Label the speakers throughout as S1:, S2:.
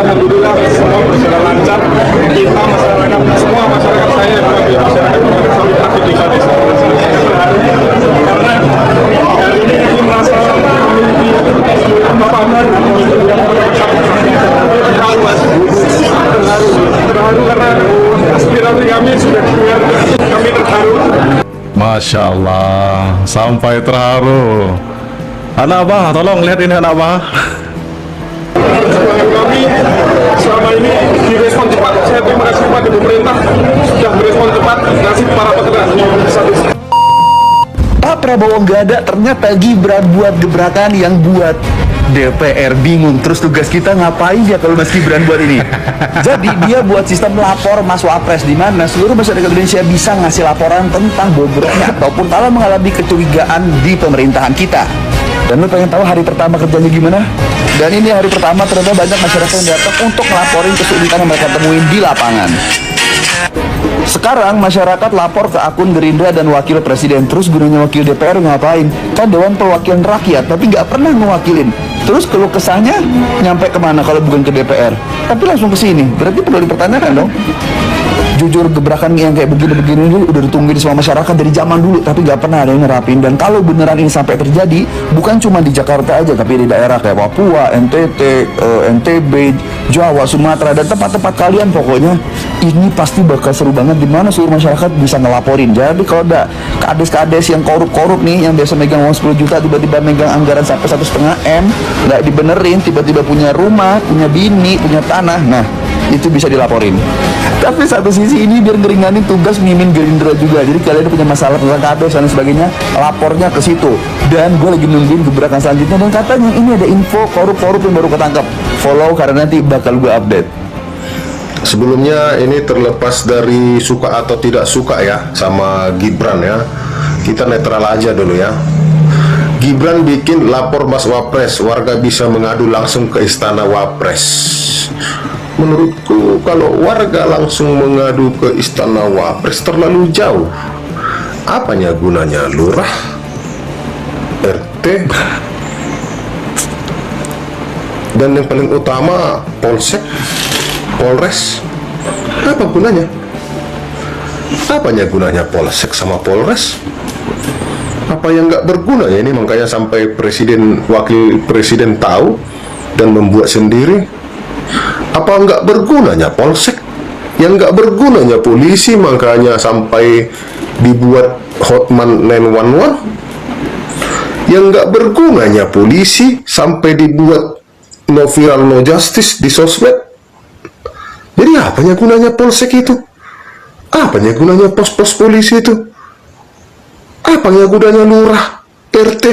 S1: alhamdulillah semua berjalan lancar. Kita masyarakat, semua masyarakat saya bagi masyarakat solid aktif di desa. Karena hari ini merasa memiliki kepahaman terharu karena aspirasi kami sudah keluar, kami terharu.
S2: Masya Allah, sampai terharu. Anak abah, tolong lihat ini anak abah.
S1: Kami selama ini direspon cepat. Saya terima kasih kepada pemerintah sudah merespon cepat nasib para peternak.
S3: Pak Prabowo nggak ada, ternyata Gibran buat gebrakan yang buat DPR bingung. Terus tugas kita ngapain ya kalau Mas Gibran buat ini? Jadi dia buat sistem lapor Mas Wapres, di mana seluruh masyarakat Indonesia bisa ngasih laporan tentang bobroknya ataupun kalau mengalami kecurigaan di pemerintahan kita. Dan lu pengen tahu hari pertama kerjanya gimana? Dan ini hari pertama ternyata banyak masyarakat yang datang untuk ngelaporin kesulitan yang mereka temuin di lapangan. Sekarang masyarakat lapor ke akun Gerindra dan Wakil Presiden. Terus gunanya Wakil DPR ngapain? Kan Dewan Perwakilan Rakyat, tapi nggak pernah mewakilin. Terus keluh kesahnya nyampe kemana kalau bukan ke DPR? Tapi langsung ke sini. Berarti perlu dipertanyakan dong. Jujur gebrakan yang kayak begini-begini ini udah ditungguin semua masyarakat dari zaman dulu, tapi nggak pernah ada yang nerapin. Dan kalau beneran ini sampai terjadi, bukan cuma di Jakarta aja, tapi di daerah kayak Papua, NTT, NTB, Jawa, Sumatera, dan tempat-tempat kalian pokoknya, ini pasti bakal seru banget di mana seluruh masyarakat bisa ngelaporin. Jadi kalau ada kades-kades yang korup-korup nih, yang biasa megang uang 10 juta, tiba-tiba megang anggaran sampai 1,5 M, nggak dibenerin, tiba-tiba punya rumah, punya bini, punya tanah, nah itu bisa dilaporin. Tapi satu sisi ini biar ngeringanin tugas mimin Gerindra juga. Jadi kalian punya masalah tentang kades dan sebagainya, lapornya ke situ. Dan gue lagi nungguin gebrakan selanjutnya, dan katanya ini ada info korup-korup yang baru ketangkap. Follow karena nanti bakal gue update.
S4: Sebelumnya ini terlepas dari suka atau tidak suka ya sama Gibran ya, kita netral aja dulu ya. Gibran bikin lapor Mas Wapres, warga bisa mengadu langsung ke istana Wapres. Menurutku kalau warga langsung mengadu ke istana Wapres terlalu jauh. Apanya gunanya lurah, RT, dan yang paling utama Polsek, Polres? Apa gunanya? Apanya gunanya Polsek sama Polres? Apa yang nggak berguna ya ini? Makanya sampai presiden, wakil presiden tahu dan membuat sendiri. Apa nggak bergunanya Polsek? Yang nggak bergunanya polisi, makanya sampai dibuat Hotman 911. Yang nggak bergunanya polisi sampai dibuat no viral no justice di sosmed. Jadi apanya gunanya Polsek itu? Apanya gunanya pos-pos polisi itu? Apanya gunanya lurah, RT?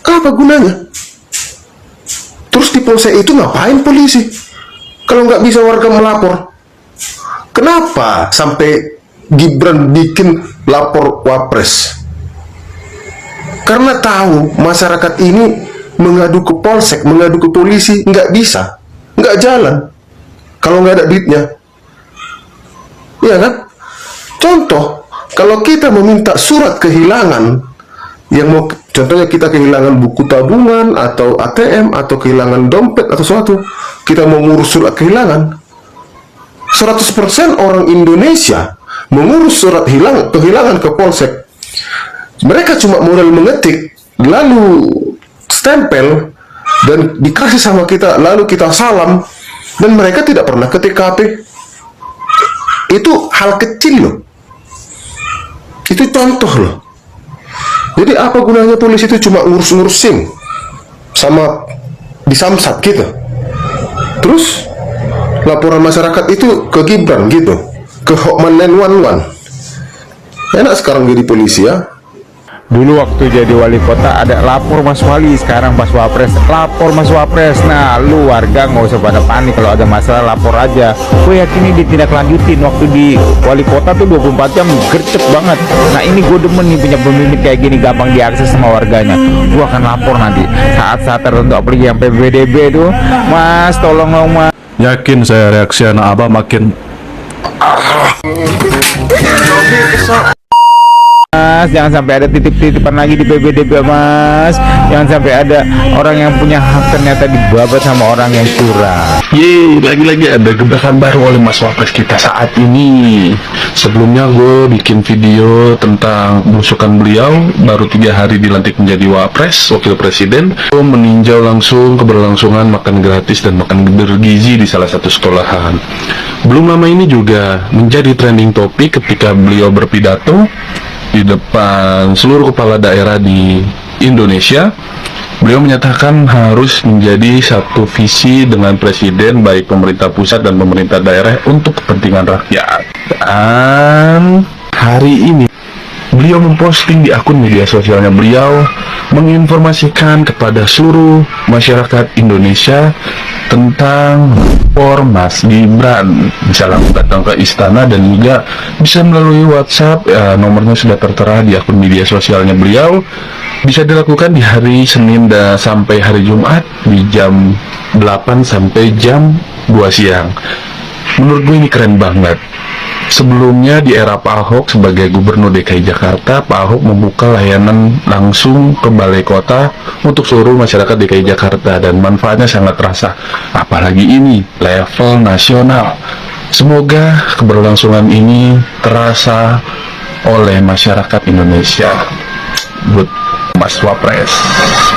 S4: Apa gunanya? Terus di Polsek itu ngapain polisi? Kalau nggak bisa warga melapor. Kenapa sampai Gibran bikin lapor Wapres? Karena tahu masyarakat ini mengadu ke Polsek, mengadu ke polisi, nggak bisa, nggak jalan. Kalau nggak ada duitnya, ya kan? Contoh, kalau kita meminta surat kehilangan, yang mau contohnya kita kehilangan buku tabungan atau ATM atau kehilangan dompet atau sesuatu, kita mau ngurus surat kehilangan, 100% orang Indonesia mengurus surat kehilangan ke Polsek. Mereka cuma modal mengetik, lalu stempel dan dikasih sama kita, lalu kita salam, dan mereka tidak pernah ke TKP. Itu hal kecil loh, itu contoh loh. Jadi apa gunanya polisi itu cuma ngurus-ngurus SIM sama disamsat gitu. Terus laporan masyarakat itu ke Gibran gitu, ke Hotman 911. Enak sekarang jadi polisi ya.
S5: Dulu waktu jadi wali kota ada lapor Mas Wali, sekarang Mas Wapres lapor Mas Wapres. Nah lu warga nggak usah pada panik, kalau ada masalah lapor aja. Gue yakin ini ditindaklanjutin. Waktu di wali kota tuh 24 jam gercep banget. Nah ini gue demen nih punya pemimpin kayak gini, gampang diakses sama warganya. Gue akan lapor nanti saat-saat tertentu, apalagi yang PBDB tuh. Mas tolong dong Mas.
S2: Yakin saya reaksi anak abah makin
S5: Mas, jangan sampai ada titip-titipan lagi di PBDB Mas. Jangan sampai ada orang yang punya hak ternyata dibabat sama orang yang curang.
S2: Yeay, lagi-lagi ada gebrakan baru oleh Mas Wapres kita saat ini. Sebelumnya gue bikin video tentang belusukan beliau baru 3 hari dilantik menjadi Wapres, Wakil Presiden. Gue meninjau langsung keberlangsungan makan gratis dan makan bergizi di salah satu sekolahan. Belum lama ini juga menjadi trending topik ketika beliau berpidato di depan seluruh kepala daerah di Indonesia. Beliau menyatakan harus menjadi satu visi dengan presiden, baik pemerintah pusat dan pemerintah daerah untuk kepentingan rakyat. Dan hari ini beliau memposting di akun media sosialnya beliau menginformasikan kepada seluruh masyarakat Indonesia tentang lapor Mas Gibran. Bisa langsung datang ke istana dan juga bisa melalui WhatsApp, nomornya sudah tertera di akun media sosialnya beliau. Bisa dilakukan di hari Senin dan sampai hari Jumat di jam 8 sampai jam 2 siang. Menurut gue ini keren banget. Sebelumnya di era Pak Ahok sebagai Gubernur DKI Jakarta, Pak Ahok membuka layanan langsung ke balai kota untuk seluruh masyarakat DKI Jakarta dan manfaatnya sangat terasa. Apalagi ini level nasional. Semoga keberlangsungan ini terasa oleh masyarakat Indonesia. Buat Mas Wapres,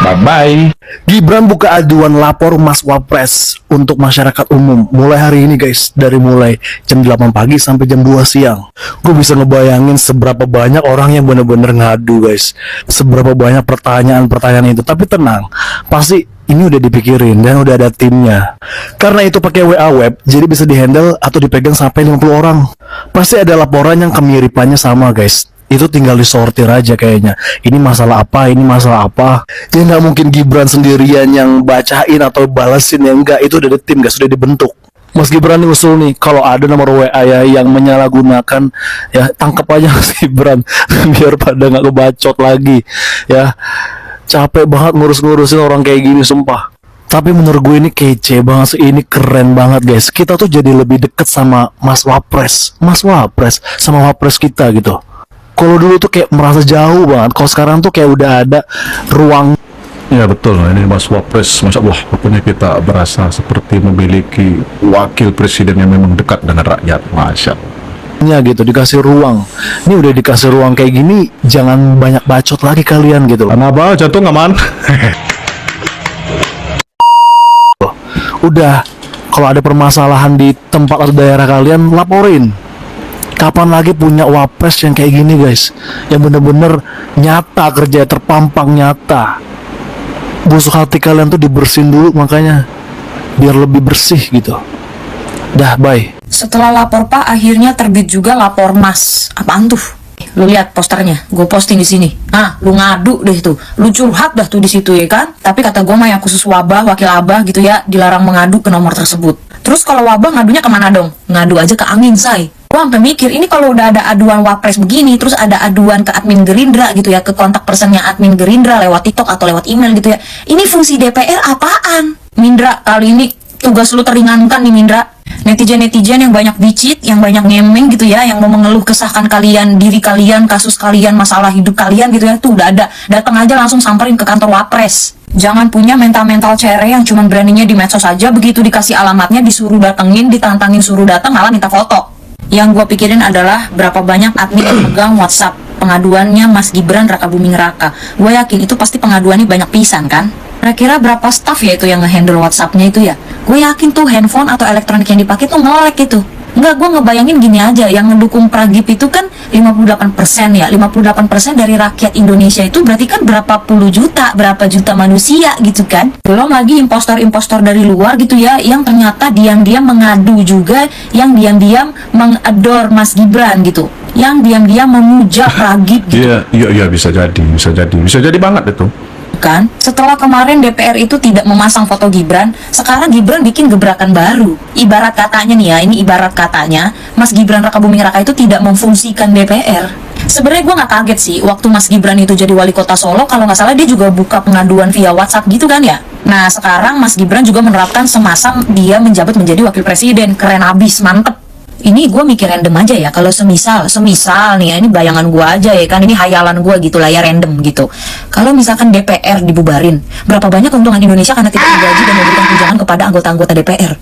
S2: bye-bye.
S6: Gibran buka aduan lapor Mas Wapres untuk masyarakat umum mulai hari ini guys, dari mulai jam 8 pagi sampai jam 2 siang. Gue bisa ngebayangin seberapa banyak orang yang bener-bener ngadu guys, seberapa banyak pertanyaan-pertanyaan itu. Tapi tenang, pasti ini udah dipikirin dan udah ada timnya. Karena itu pakai WA web, jadi bisa dihandle atau dipegang sampai 50 orang. Pasti ada laporan yang kemiripannya sama guys. Itu tinggal disortir aja kayaknya. Ini masalah apa, ini masalah apa. Ya nggak mungkin Gibran sendirian yang bacain atau balesin, ya enggak. Itu udah ada tim guys, sudah dibentuk. Mas Gibran nih usul nih, kalau ada nomor WA ya yang menyalahgunakan, ya tangkap aja Mas Gibran biar pada nggak kebacot lagi. Ya capek banget ngurus-ngurusin orang kayak gini sumpah. Tapi menurut gue ini kece banget sih, ini keren banget guys. Kita tuh jadi lebih deket sama Mas Wapres sama Wapres kita gitu. Kalau dulu tuh kayak merasa jauh banget, kalau sekarang tuh kayak udah ada ruang.
S2: Ya betul, ini Mas Wapres, Masya Allah, rupanya kita berasa seperti memiliki wakil presiden yang memang dekat dengan rakyat, Masya Allah.
S6: Gitu, dikasih ruang. Ini udah dikasih ruang kayak gini, jangan banyak bacot lagi kalian gitu loh.
S2: Kenapa? Jantung aman?
S6: Udah, kalau ada permasalahan di tempat atau daerah kalian, laporin. Kapan lagi punya Wapres yang kayak gini guys, yang bener-bener nyata, kerja terpampang nyata. Busuk hati kalian tuh dibersihin dulu, makanya biar lebih bersih gitu. Dah, bye.
S7: Setelah lapor Pak, akhirnya terbit juga lapor Mas. Apaan tuh? Lu lihat posternya, gue posting di sini. Nah, lu ngadu deh tuh, lu curhat dah tuh di situ ya kan. Tapi kata gue mah yang khusus wabah, wakil abah gitu ya, dilarang mengadu ke nomor tersebut. Terus kalau wabah ngadunya kemana dong? Ngadu aja ke Amin, say. Gue sampai mikir, ini kalau udah ada aduan Wapres begini, terus ada aduan ke admin Gerindra gitu ya, ke kontak personnya admin Gerindra lewat TikTok atau lewat email gitu ya. Ini fungsi DPR apaan? Mindra, kali ini tugas lu teringankan nih Mindra. Netizen-netizen yang banyak bicit, yang banyak ngemeng gitu ya, yang mau mengeluh kesahkan kalian, diri kalian, kasus kalian, masalah hidup kalian gitu ya, tuh udah ada. Datang aja langsung samperin ke kantor Wapres. Jangan punya mental-mental cere yang cuman beraninya di medsos aja, begitu dikasih alamatnya disuruh datengin, ditantangin suruh datang malah minta foto. Yang gue pikirin adalah berapa banyak admin yang megang WhatsApp pengaduannya Mas Gibran Raka Buming Raka. Gue yakin itu pasti pengaduannya banyak pisan kan. Kira-kira berapa staff ya itu yang ngehandle WhatsAppnya itu ya. Gue yakin tuh handphone atau elektronik yang dipakai tuh nge-lag gitu. Enggak, gue ngebayangin gini aja, yang ngedukung Pragip itu kan 58% ya. 58% dari rakyat Indonesia itu berarti kan berapa puluh juta, berapa juta manusia gitu kan. Belum lagi impostor-impostor dari luar gitu ya, yang ternyata diam-diam mengadu juga, yang diam-diam mengador Mas Gibran gitu, yang diam-diam memuja Pragip gitu.
S2: Iya, bisa jadi banget itu.
S7: Kan? Setelah kemarin DPR itu tidak memasang foto Gibran, sekarang Gibran bikin gebrakan baru. Ibarat katanya nih ya, ini ibarat katanya Mas Gibran Raka Buming Raka itu tidak memfungsikan DPR. Sebenarnya gue nggak kaget sih, waktu Mas Gibran itu jadi wali kota Solo, kalau nggak salah dia juga buka pengaduan via WhatsApp gitu kan ya. Nah sekarang Mas Gibran juga menerapkan semasa dia menjabat menjadi wakil presiden, keren abis, mantep. Ini gue mikir random aja ya. Kalau semisal nih ya, ini bayangan gue aja ya kan, ini hayalan gue gitu lah ya, random gitu. Kalau misalkan DPR dibubarin, berapa banyak keuntungan Indonesia karena tidak digaji dan memberikan tunjangan kepada anggota-anggota DPR?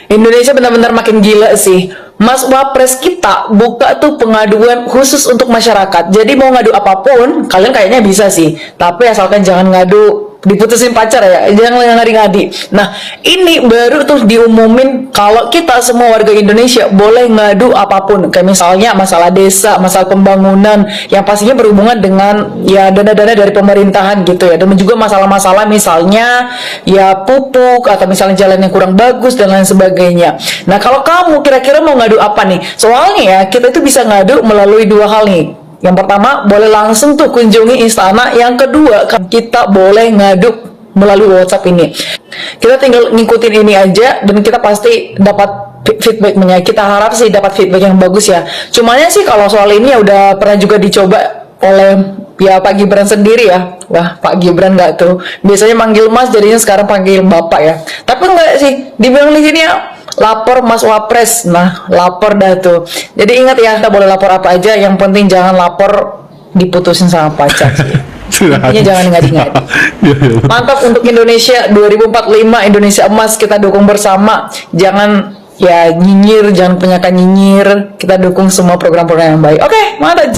S8: Indonesia benar-benar makin gila sih. Mas Wapres kita buka tuh pengaduan khusus untuk masyarakat. Jadi mau ngadu apapun, kalian kayaknya bisa sih. Tapi asalkan jangan ngadu diputusin pacar ya, jangan ngadi-ngadi. Nah, ini baru tuh diumumin kalau kita semua warga Indonesia boleh ngadu apapun. Kayak misalnya masalah desa, masalah pembangunan, yang pastinya berhubungan dengan ya dana-dana dari pemerintahan gitu ya. Dan juga masalah-masalah misalnya ya pupuk atau misalnya jalan yang kurang bagus dan lain sebagainya. Nah, kalau kamu kira-kira mau ngadu apa nih? Soalnya ya, kita itu bisa ngadu melalui dua hal nih. Yang pertama, boleh langsung tuh kunjungi istana. Yang kedua, kita boleh ngadu melalui WhatsApp ini. Kita tinggal ngikutin ini aja dan kita pasti dapat feedbacknya. Kita harap sih dapat feedback yang bagus ya. Cumanya sih kalau soal ini ya udah pernah juga dicoba oleh ya Pak Gibran sendiri ya. Wah, Pak Gibran nggak tuh. Biasanya manggil Mas, jadinya sekarang panggil Bapak ya. Tapi enggak sih, dibilang di sini ya lapor Mas Wapres. Nah, lapor dah tuh. Jadi ingat ya, kita boleh lapor apa aja. Yang penting jangan lapor diputusin sama pacar sih. Intinya jangan ngadi-ngadi. Mantap untuk Indonesia 2045, Indonesia emas, kita dukung bersama. Jangan ya nyinyir, jangan penyakan nyinyir. Kita dukung semua program-program yang baik. Oke, mantap.